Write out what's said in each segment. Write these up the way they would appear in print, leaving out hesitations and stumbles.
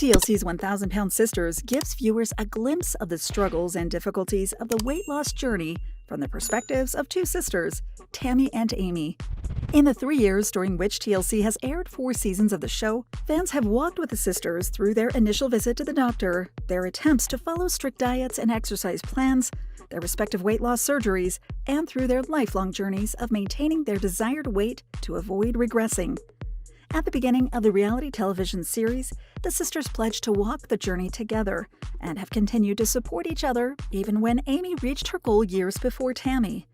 TLC's 1,000-Pound Sisters gives viewers a glimpse of the struggles and difficulties of the weight loss journey from the perspectives of two sisters, Tammy and Amy. In the 3 years during which TLC has aired 4 seasons of the show, fans have walked with the sisters through their initial visit to the doctor, their attempts to follow strict diets and exercise plans, their respective weight loss surgeries, and through their lifelong journeys of maintaining their desired weight to avoid regressing. At the beginning of the reality television series, the sisters pledged to walk the journey together and have continued to support each other even when Amy reached her goal years before Tammy.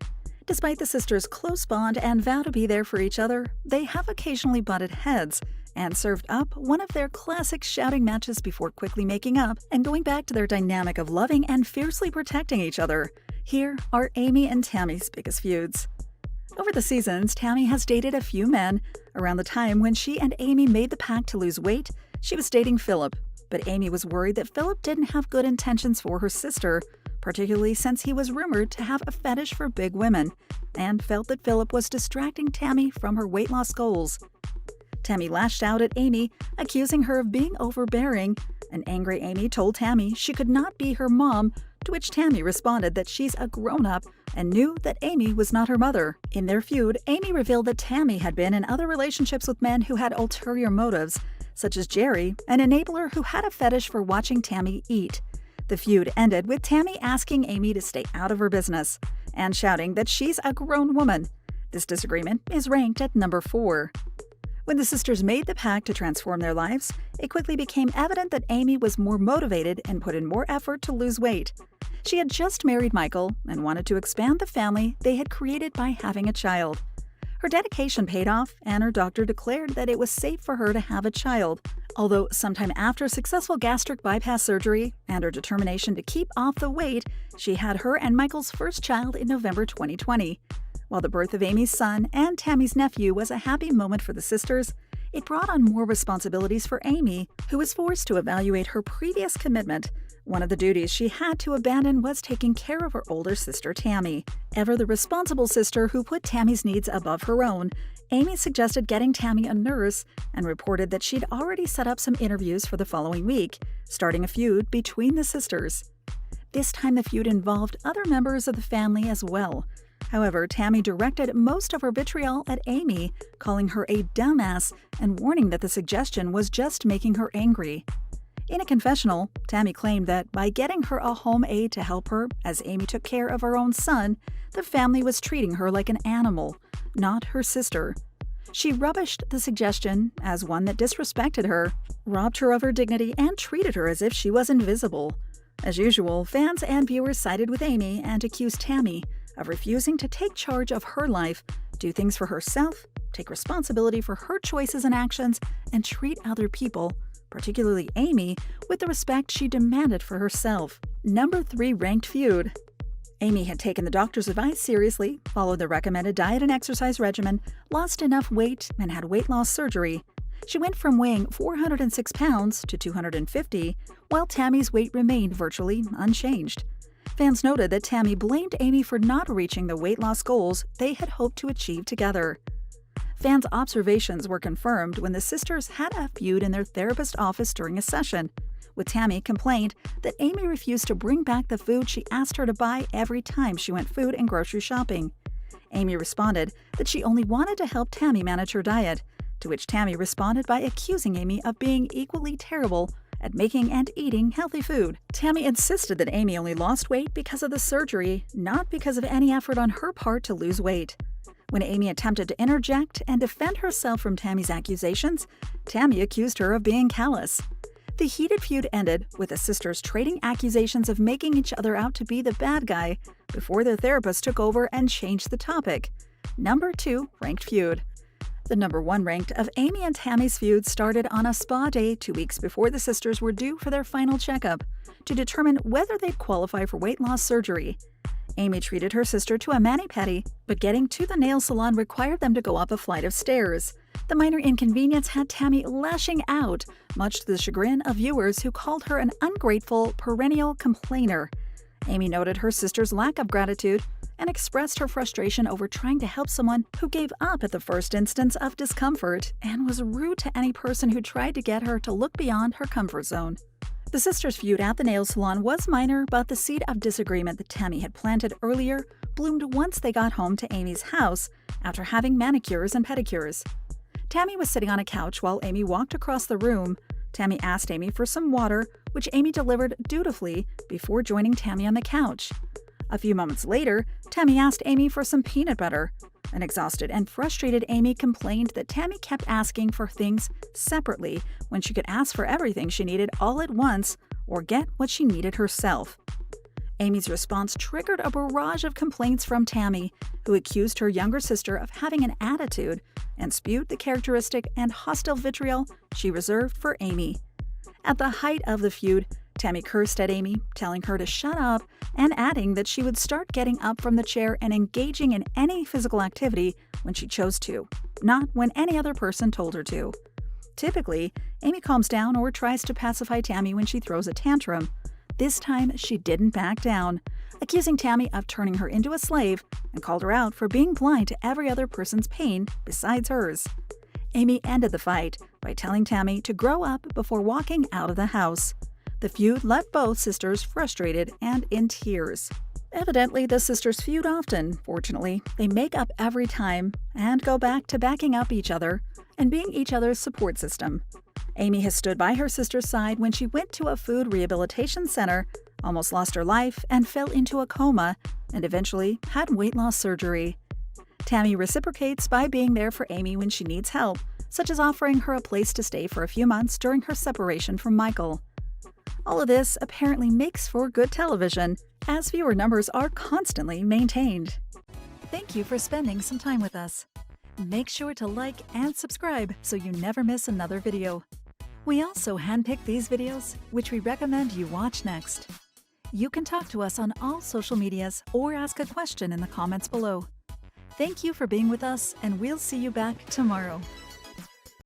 Despite the sisters' close bond and vow to be there for each other, they have occasionally butted heads and served up one of their classic shouting matches before quickly making up and going back to their dynamic of loving and fiercely protecting each other. Here are Amy and Tammy's biggest feuds. Over the seasons, Tammy has dated a few men. Around the time when she and Amy made the pact to lose weight, she was dating Philip, but Amy was worried that Philip didn't have good intentions for her sister, particularly since he was rumored to have a fetish for big women, and felt that Philip was distracting Tammy from her weight loss goals. Tammy lashed out at Amy, accusing her of being overbearing. An angry Amy told Tammy she could not be her mom, to which Tammy responded that she's a grown-up and knew that Amy was not her mother. In their feud, Amy revealed that Tammy had been in other relationships with men who had ulterior motives, such as Jerry, an enabler who had a fetish for watching Tammy eat. The feud ended with Tammy asking Amy to stay out of her business and shouting that she's a grown woman. This disagreement is ranked at number 4. When the sisters made the pact to transform their lives, it quickly became evident that Amy was more motivated and put in more effort to lose weight. She had just married Michael and wanted to expand the family they had created by having a child. Her dedication paid off, and her doctor declared that it was safe for her to have a child. Although sometime after successful gastric bypass surgery and her determination to keep off the weight, she had her and Michael's first child in November 2020. While the birth of Amy's son and Tammy's nephew was a happy moment for the sisters, it brought on more responsibilities for Amy, who was forced to evaluate her previous commitment. One of the duties she had to abandon was taking care of her older sister, Tammy. Ever the responsible sister who put Tammy's needs above her own, Amy suggested getting Tammy a nurse and reported that she'd already set up some interviews for the following week, starting a feud between the sisters. This time the feud involved other members of the family as well. However, Tammy directed most of her vitriol at Amy, calling her a dumbass and warning that the suggestion was just making her angry. In a confessional, Tammy claimed that by getting her a home aide to help her as Amy took care of her own son, the family was treating her like an animal, not her sister. She rubbished the suggestion as one that disrespected her, robbed her of her dignity, and treated her as if she was invisible. As usual, fans and viewers sided with Amy and accused Tammy of refusing to take charge of her life, do things for herself, take responsibility for her choices and actions, and treat other people, particularly Amy, with the respect she demanded for herself. Number 3 ranked feud. Amy had taken the doctor's advice seriously, followed the recommended diet and exercise regimen, lost enough weight, and had weight loss surgery. She went from weighing 406 pounds to 250, while Tammy's weight remained virtually unchanged. Fans noted that Tammy blamed Amy for not reaching the weight loss goals they had hoped to achieve together. Fans' observations were confirmed when the sisters had a feud in their therapist's office during a session, with Tammy complained that Amy refused to bring back the food she asked her to buy every time she went food and grocery shopping. Amy responded that she only wanted to help Tammy manage her diet, to which Tammy responded by accusing Amy of being equally terrible at making and eating healthy food. Tammy insisted that Amy only lost weight because of the surgery, not because of any effort on her part to lose weight. When Amy attempted to interject and defend herself from Tammy's accusations, Tammy accused her of being callous. The heated feud ended with the sisters trading accusations of making each other out to be the bad guy before their therapist took over and changed the topic. Number 2 ranked feud. The number 1 ranked of Amy and Tammy's feud started on a spa day 2 weeks before the sisters were due for their final checkup to determine whether they'd qualify for weight loss surgery. Amy treated her sister to a mani-pedi, but getting to the nail salon required them to go up a flight of stairs. The minor inconvenience had Tammy lashing out, much to the chagrin of viewers who called her an ungrateful, perennial complainer. Amy noted her sister's lack of gratitude and expressed her frustration over trying to help someone who gave up at the first instance of discomfort and was rude to any person who tried to get her to look beyond her comfort zone. The sisters' feud at the nail salon was minor, but the seed of disagreement that Tammy had planted earlier bloomed once they got home to Amy's house after having manicures and pedicures. Tammy was sitting on a couch while Amy walked across the room. Tammy asked Amy for some water, which Amy delivered dutifully before joining Tammy on the couch. A few moments later, Tammy asked Amy for some peanut butter. An exhausted and frustrated Amy complained that Tammy kept asking for things separately when she could ask for everything she needed all at once or get what she needed herself. Amy's response triggered a barrage of complaints from Tammy, who accused her younger sister of having an attitude and spewed the characteristic and hostile vitriol she reserved for Amy. At the height of the feud, Tammy cursed at Amy, telling her to shut up and adding that she would start getting up from the chair and engaging in any physical activity when she chose to, not when any other person told her to. Typically, Amy calms down or tries to pacify Tammy when she throws a tantrum. This time, she didn't back down, accusing Tammy of turning her into a slave and called her out for being blind to every other person's pain besides hers. Amy ended the fight by telling Tammy to grow up before walking out of the house. The feud left both sisters frustrated and in tears. Evidently, the sisters feud often. Fortunately, they make up every time and go back to backing up each other and being each other's support system. Amy has stood by her sister's side when she went to a food rehabilitation center, almost lost her life, and fell into a coma, and eventually had weight loss surgery. Tammy reciprocates by being there for Amy when she needs help, such as offering her a place to stay for a few months during her separation from Michael. All of this apparently makes for good television, as viewer numbers are constantly maintained. Thank you for spending some time with us. Make sure to like and subscribe so you never miss another video. We also handpick these videos, which we recommend you watch next. You can talk to us on all social medias or ask a question in the comments below. Thank you for being with us, and we'll see you back tomorrow.